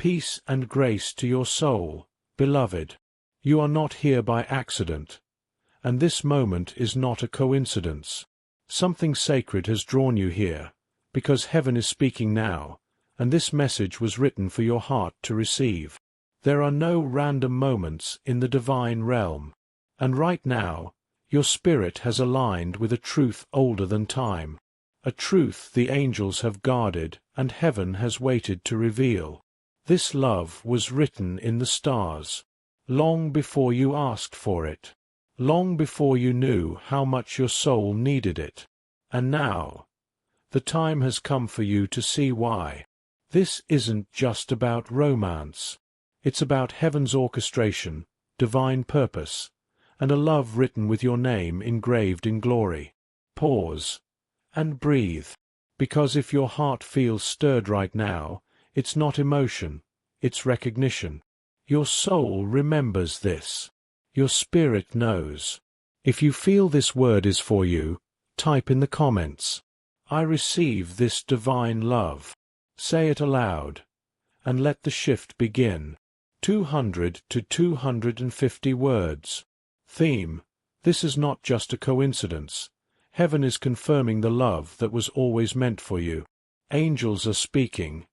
Peace and grace to your soul, beloved. You are not here by accident, and this moment is not a coincidence. Something sacred has drawn you here, because heaven is speaking now, and this message was written for your heart to receive. There are no random moments in the divine realm, and right now, your spirit has aligned with a truth older than time, a truth the angels have guarded and heaven has waited to reveal. This love was written in the stars, long before you asked for it, long before you knew how much your soul needed it. And now, the time has come for you to see why. This isn't just about romance. It's about heaven's orchestration, divine purpose, and a love written with your name engraved in glory. Pause and breathe, because if your heart feels stirred right now, it's not emotion, it's recognition. Your soul remembers this. Your spirit knows. If you feel this word is for you, type in the comments, "I receive this divine love." Say it aloud, and let the shift begin. 200 to 250 words. Theme: this is not just a coincidence. Heaven is confirming the love that was always meant for you. Angels are speaking,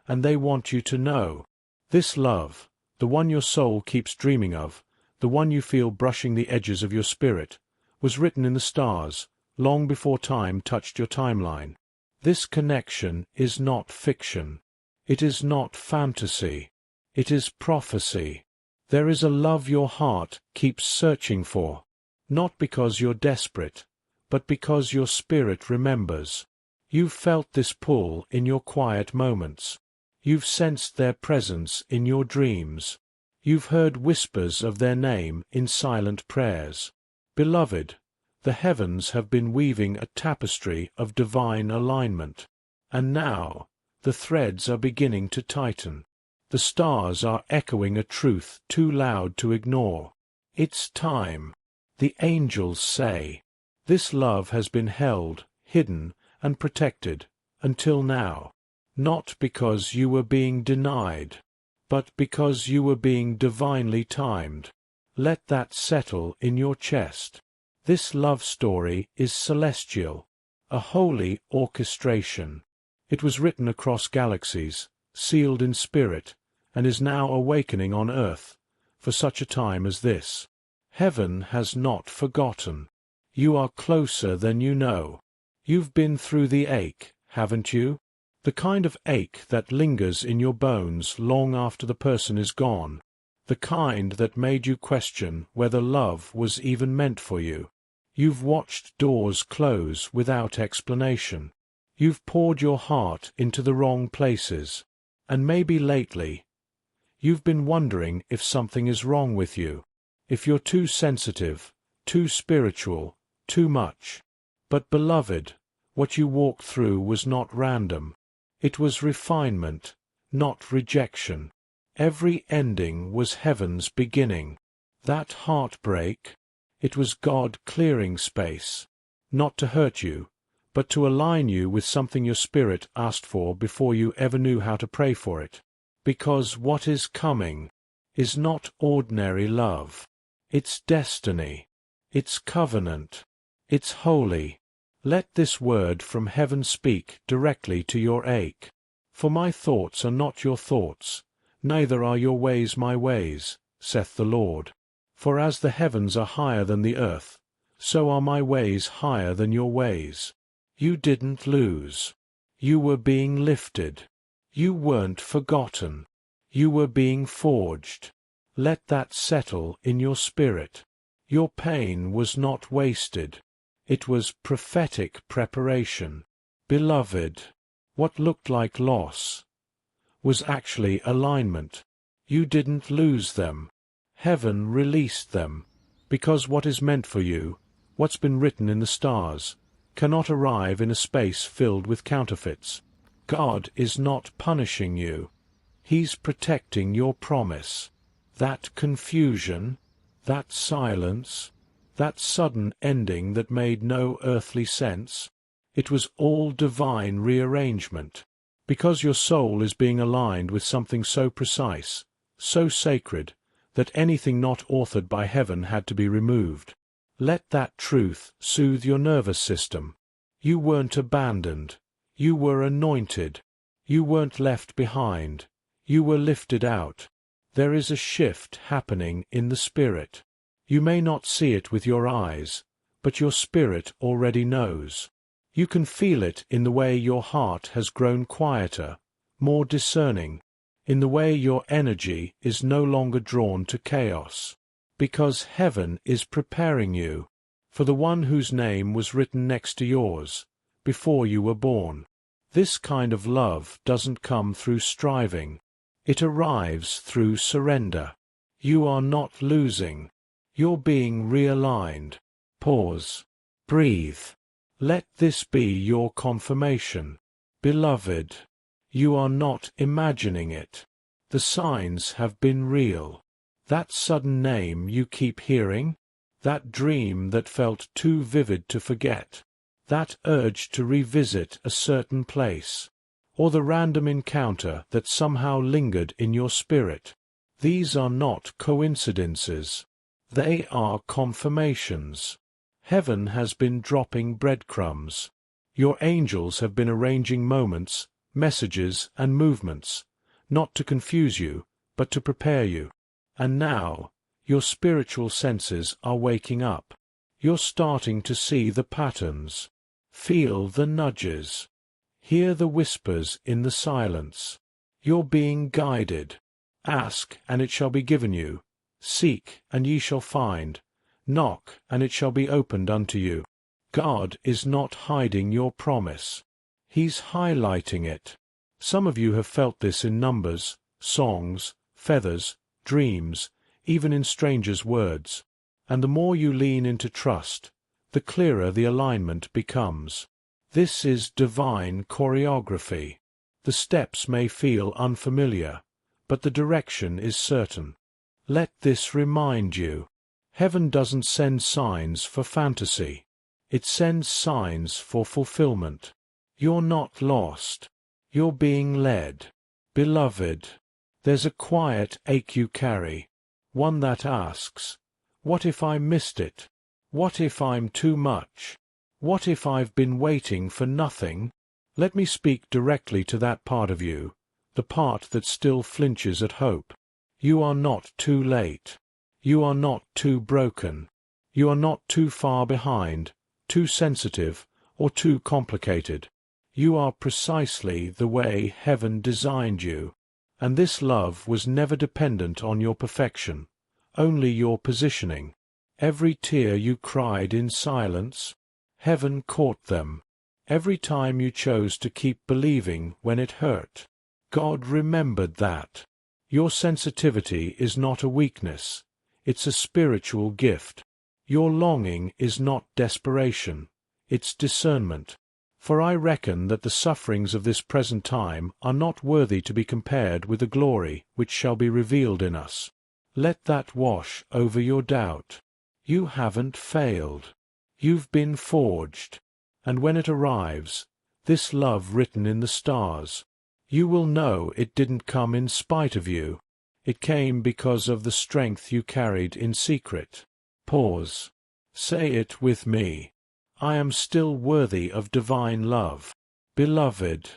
and they want you to know. This love, the one your soul keeps dreaming of, the one you feel brushing the edges of your spirit, was written in the stars, long before time touched your timeline. This connection is not fiction. It is not fantasy. It is prophecy. There is a love your heart keeps searching for, not because you're desperate, but because your spirit remembers. You've felt this pull in your quiet moments. You've sensed their presence in your dreams. You've heard whispers of their name in silent prayers. Beloved, the heavens have been weaving a tapestry of divine alignment. And now, the threads are beginning to tighten. The stars are echoing a truth too loud to ignore. It's time. The angels say. This love has been held, hidden, and protected, until now. Not because you were being denied, but because you were being divinely timed. Let that settle in your chest. This love story is celestial, a holy orchestration. It was written across galaxies, sealed in spirit, and is now awakening on earth, for such a time as this. Heaven has not forgotten. You are closer than you know. You've been through the ache, haven't you? The kind of ache that lingers in your bones long after the person is gone. The kind that made you question whether love was even meant for you. You've watched doors close without explanation. You've poured your heart into the wrong places. And maybe lately, you've been wondering if something is wrong with you. If you're too sensitive, too spiritual, too much. But beloved, what you walked through was not random. It was refinement, not rejection. Every ending was heaven's beginning. That heartbreak, it was God clearing space, not to hurt you, but to align you with something your spirit asked for before you ever knew how to pray for it. Because what is coming is not ordinary love. It's destiny. It's covenant. It's holy. Let this word from heaven speak directly to your ache. For my thoughts are not your thoughts, neither are your ways my ways, saith the Lord. For as the heavens are higher than the earth, so are my ways higher than your ways. You didn't lose. You were being lifted. You weren't forgotten. You were being forged. Let that settle in your spirit. Your pain was not wasted. It was prophetic preparation. Beloved, what looked like loss was actually alignment. You didn't lose them. Heaven released them, because what is meant for you, what's been written in the stars, cannot arrive in a space filled with counterfeits. God is not punishing you. He's protecting your promise. That confusion, that silence, that sudden ending that made no earthly sense, it was all divine rearrangement. Because your soul is being aligned with something so precise, so sacred, that anything not authored by heaven had to be removed. Let that truth soothe your nervous system. You weren't abandoned. You were anointed. You weren't left behind. You were lifted out. There is a shift happening in the spirit. You may not see it with your eyes, but your spirit already knows. You can feel it in the way your heart has grown quieter, more discerning, in the way your energy is no longer drawn to chaos. Because heaven is preparing you for the one whose name was written next to yours, before you were born. This kind of love doesn't come through striving. It arrives through surrender. You are not losing. You're being realigned. Pause. Breathe. Let this be your confirmation. Beloved, you are not imagining it. The signs have been real. That sudden name you keep hearing, that dream that felt too vivid to forget, that urge to revisit a certain place, or the random encounter that somehow lingered in your spirit, these are not coincidences. They are confirmations. Heaven has been dropping breadcrumbs. Your angels have been arranging moments, messages, and movements, not to confuse you, but to prepare you. And now, your spiritual senses are waking up. You're starting to see the patterns, feel the nudges, hear the whispers in the silence. You're being guided. Ask, and it shall be given you. Seek, and ye shall find. Knock, and it shall be opened unto you. God is not hiding your promise. He's highlighting it. Some of you have felt this in numbers, songs, feathers, dreams, even in strangers' words. And the more you lean into trust, the clearer the alignment becomes. This is divine choreography. The steps may feel unfamiliar, but the direction is certain. Let this remind you. Heaven doesn't send signs for fantasy. It sends signs for fulfillment. You're not lost. You're being led. Beloved, there's a quiet ache you carry, one that asks, what if I missed it? What if I'm too much? What if I've been waiting for nothing? Let me speak directly to that part of you, the part that still flinches at hope. You are not too late. You are not too broken. You are not too far behind, too sensitive, or too complicated. You are precisely the way heaven designed you, and this love was never dependent on your perfection, only your positioning. Every tear you cried in silence, heaven caught them. Every time you chose to keep believing when it hurt, God remembered that. Your sensitivity is not a weakness. It's a spiritual gift. Your longing is not desperation. It's discernment. For I reckon that the sufferings of this present time are not worthy to be compared with the glory which shall be revealed in us. Let that wash over your doubt. You haven't failed. You've been forged. And when it arrives, this love written in the stars, you will know it didn't come in spite of you. It came because of the strength you carried in secret. Pause. Say it with me. I am still worthy of divine love. Beloved,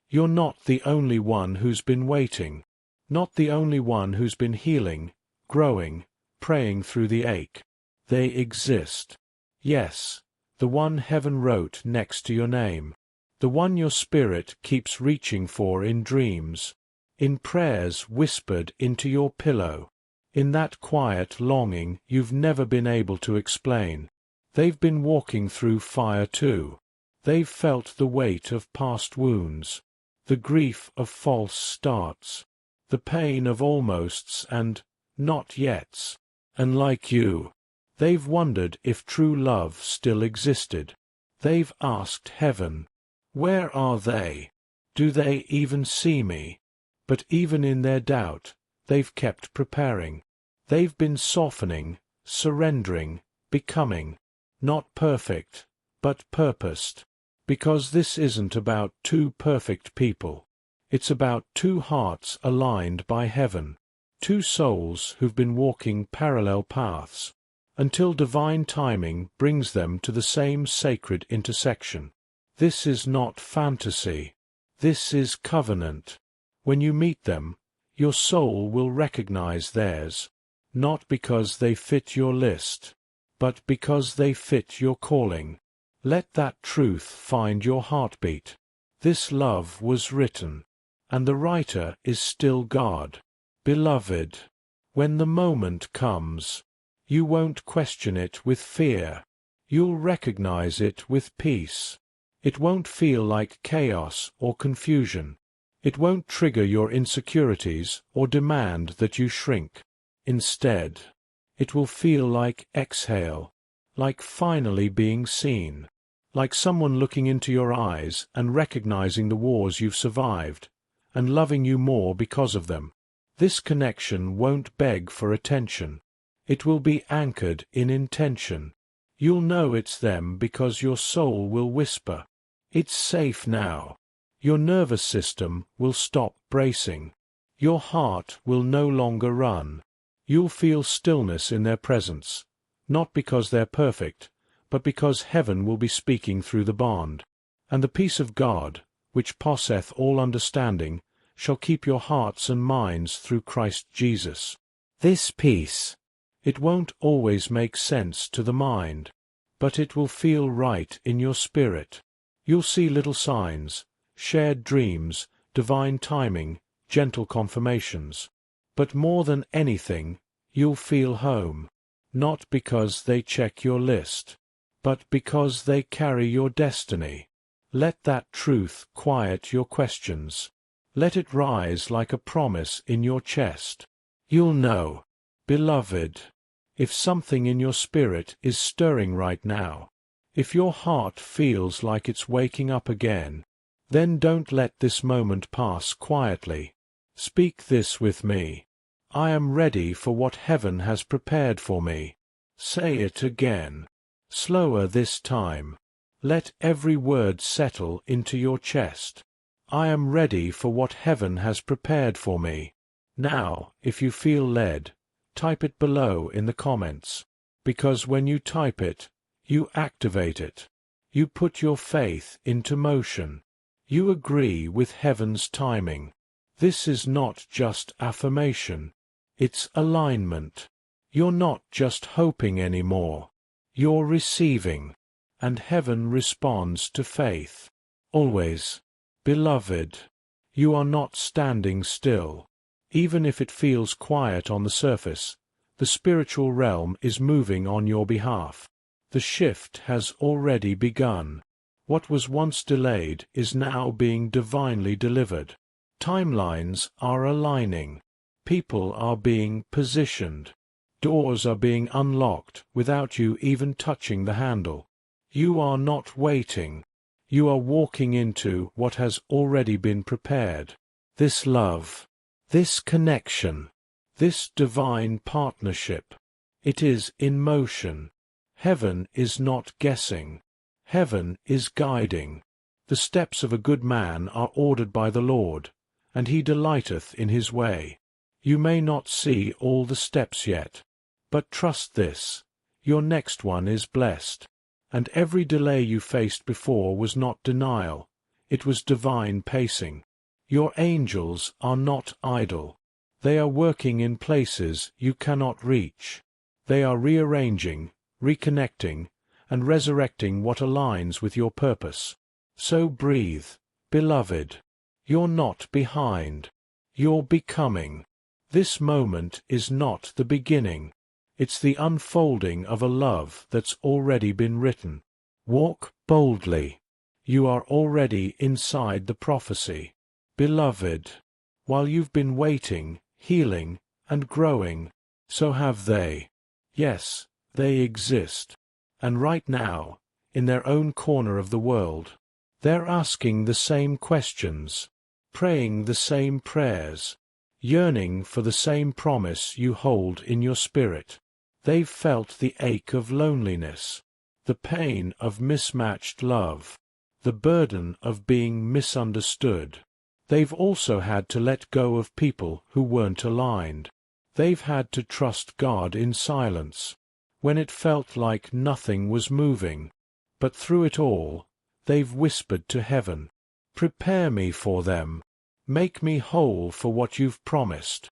you're not the only one who's been waiting, not the only one who's been healing, growing, praying through the ache. They exist. Yes, the one heaven wrote next to your name, the one your spirit keeps reaching for in dreams, in prayers whispered into your pillow, in that quiet longing you've never been able to explain. They've been walking through fire too. They've felt the weight of past wounds, the grief of false starts, the pain of almosts and not yets. And like you, they've wondered if true love still existed. They've asked heaven, where are they? Do they even see me? But even in their doubt, they've kept preparing. They've been softening, surrendering, becoming. Not perfect, but purposed. Because this isn't about two perfect people. It's about two hearts aligned by heaven, two souls who've been walking parallel paths, until divine timing brings them to the same sacred intersection. This is not fantasy. This is covenant. When you meet them, your soul will recognize theirs, not because they fit your list, but because they fit your calling. Let that truth find your heartbeat. This love was written, and the writer is still God. Beloved, when the moment comes, you won't question it with fear. You'll recognize it with peace. It won't feel like chaos or confusion. It won't trigger your insecurities or demand that you shrink. Instead, it will feel like exhale, like finally being seen, like someone looking into your eyes and recognizing the wars you've survived, and loving you more because of them. This connection won't beg for attention. It will be anchored in intention. You'll know it's them because your soul will whisper, "It's safe now." Your nervous system will stop bracing. Your heart will no longer run. You'll feel stillness in their presence, not because they're perfect, but because heaven will be speaking through the bond. And the peace of God, which passeth all understanding, shall keep your hearts and minds through Christ Jesus. This peace, it won't always make sense to the mind, but it will feel right in your spirit. You'll see little signs, shared dreams, divine timing, gentle confirmations. But more than anything, you'll feel home, not because they check your list, but because they carry your destiny. Let that truth quiet your questions. Let it rise like a promise in your chest. You'll know, beloved, if something in your spirit is stirring right now, if your heart feels like it's waking up again, then don't let this moment pass quietly. Speak this with me. I am ready for what heaven has prepared for me. Say it again. Slower this time. Let every word settle into your chest. I am ready for what heaven has prepared for me. Now, if you feel led, type it below in the comments, because when you type it, you activate it. You put your faith into motion. You agree with heaven's timing. This is not just affirmation. It's alignment. You're not just hoping anymore. You're receiving. And heaven responds to faith. Always. Beloved, you are not standing still. Even if it feels quiet on the surface, the spiritual realm is moving on your behalf. The shift has already begun. What was once delayed is now being divinely delivered. Timelines are aligning. People are being positioned. Doors are being unlocked without you even touching the handle. You are not waiting. You are walking into what has already been prepared. This love, this connection, this divine partnership, it is in motion. Heaven is not guessing. Heaven is guiding. The steps of a good man are ordered by the Lord, and he delighteth in his way. You may not see all the steps yet, but trust this, your next one is blessed. And every delay you faced before was not denial, it was divine pacing. Your angels are not idle. They are working in places you cannot reach. They are rearranging, reconnecting, and resurrecting what aligns with your purpose. So breathe, beloved. You're not behind. You're becoming. This moment is not the beginning. It's the unfolding of a love that's already been written. Walk boldly. You are already inside the prophecy. Beloved, while you've been waiting, healing, and growing, so have they. Yes, they exist. And right now, in their own corner of the world, they're asking the same questions, praying the same prayers, yearning for the same promise you hold in your spirit. They've felt the ache of loneliness, the pain of mismatched love, the burden of being misunderstood. They've also had to let go of people who weren't aligned. They've had to trust God in silence, when it felt like nothing was moving. But through it all, they've whispered to heaven, "Prepare me for them. Make me whole for what you've promised."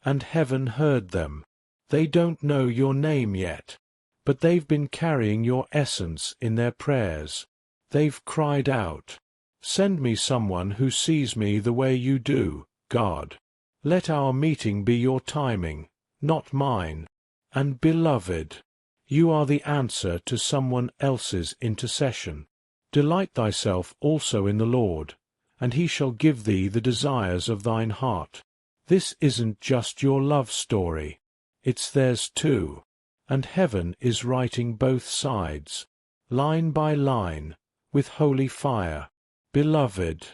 And heaven heard them. They don't know your name yet, but they've been carrying your essence in their prayers. They've cried out, "Send me someone who sees me the way you do, God. Let our meeting be your timing, not mine." And beloved, you are the answer to someone else's intercession. Delight thyself also in the Lord, and he shall give thee the desires of thine heart. This isn't just your love story, it's theirs too. And heaven is writing both sides, line by line, with holy fire. Beloved,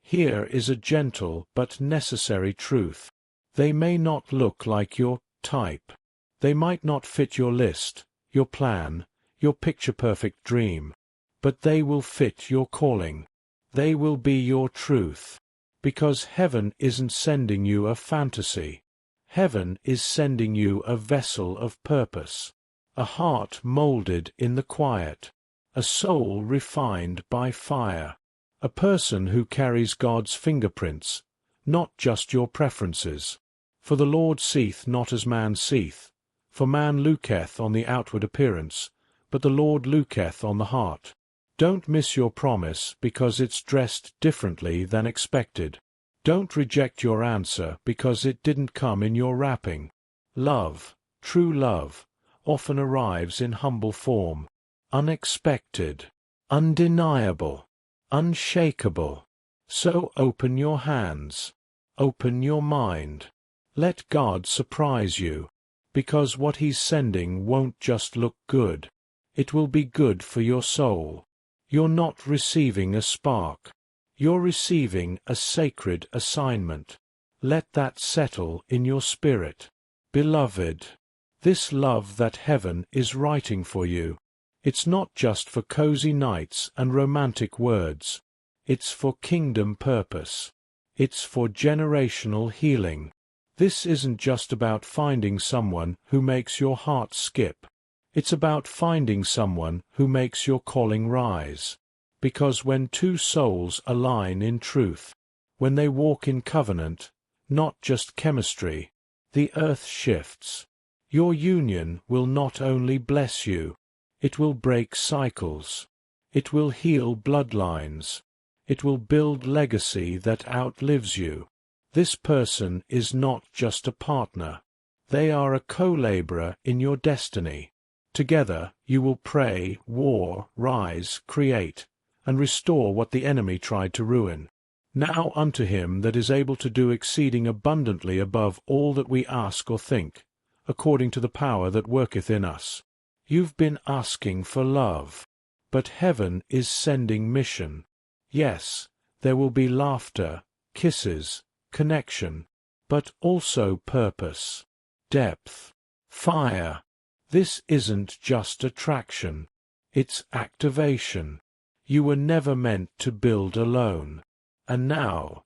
here is a gentle but necessary truth. They may not look like your type. They might not fit your list, your plan, your picture-perfect dream. But they will fit your calling. They will be your truth. Because heaven isn't sending you a fantasy. Heaven is sending you a vessel of purpose, a heart molded in the quiet, a soul refined by fire, a person who carries God's fingerprints, not just your preferences. For the Lord seeth not as man seeth, for man looketh on the outward appearance, but the Lord looketh on the heart. Don't miss your promise because it's dressed differently than expected. Don't reject your answer because it didn't come in your wrapping. Love, true love, often arrives in humble form, unexpected, undeniable, unshakable. So open your hands, open your mind. Let God surprise you, because what He's sending won't just look good. It will be good for your soul. You're not receiving a spark. You're receiving a sacred assignment. Let that settle in your spirit. Beloved, this love that heaven is writing for you, it's not just for cozy nights and romantic words. It's for kingdom purpose. It's for generational healing. This isn't just about finding someone who makes your heart skip. It's about finding someone who makes your calling rise. Because when two souls align in truth, when they walk in covenant, not just chemistry, the earth shifts. Your union will not only bless you, it will break cycles. It will heal bloodlines. It will build legacy that outlives you. This person is not just a partner. They are a co-laborer in your destiny. Together you will pray, war, rise, create, and restore what the enemy tried to ruin. Now unto him that is able to do exceeding abundantly above all that we ask or think, according to the power that worketh in us. You've been asking for love, but heaven is sending mission. Yes, there will be laughter, kisses, connection, but also purpose, depth, fire. This isn't just attraction, it's activation. You were never meant to build alone. And now,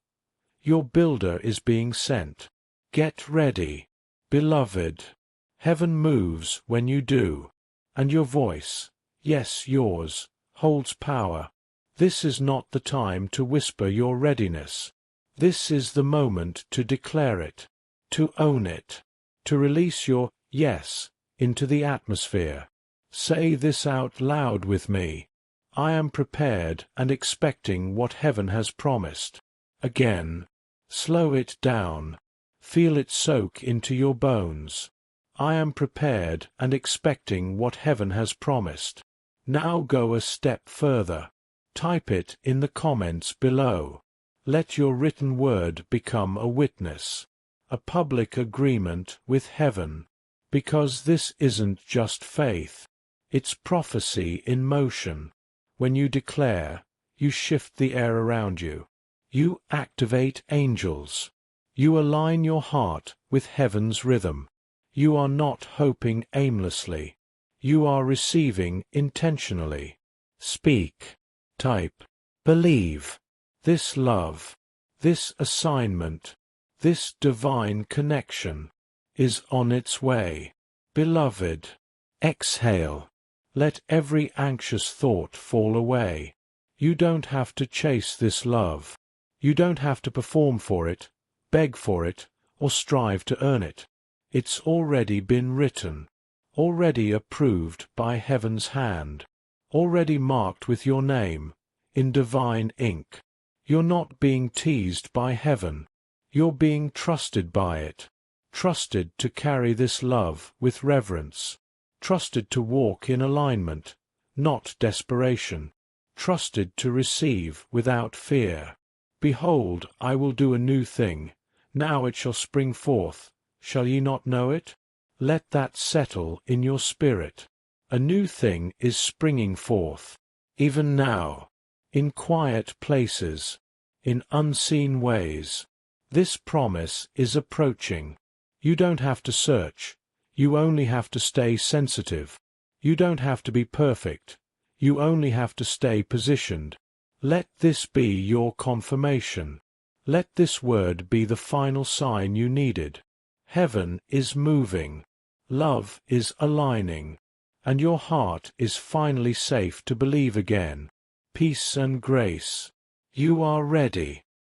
your builder is being sent. Get ready, beloved. Heaven moves when you do. And your voice, yes, yours, holds power. This is not the time to whisper your readiness. This is the moment to declare it, to own it, to release your yes into the atmosphere. Say this out loud with me. I am prepared and expecting what heaven has promised. Again, slow it down. Feel it soak into your bones. I am prepared and expecting what heaven has promised. Now go a step further. Type it in the comments below. Let your written word become a witness, a public agreement with heaven. Because this isn't just faith, it's prophecy in motion. When you declare, you shift the air around you. You activate angels. You align your heart with heaven's rhythm. You are not hoping aimlessly. You are receiving intentionally. Speak, type, believe. This love, This assignment, this divine connection, is on its way. Beloved, exhale. Let every anxious thought fall away. You don't have to chase this love. You don't have to perform for it, beg for it, or strive to earn it. It's already been written, already approved by heaven's hand, already marked with your name, in divine ink. You're not being teased by heaven. You're being trusted by it, trusted to carry this love with reverence, trusted to walk in alignment, not desperation, trusted to receive without fear. Behold, I will do a new thing. Now it shall spring forth. Shall ye not know it? Let that settle in your spirit. A new thing is springing forth, even now, in quiet places, in unseen ways. This promise is approaching. You don't have to search. You only have to stay sensitive. You don't have to be perfect. You only have to stay positioned. Let this be your confirmation. Let this word be the final sign you needed. Heaven is moving. Love is aligning. And your heart is finally safe to believe again. Peace and grace. You are ready.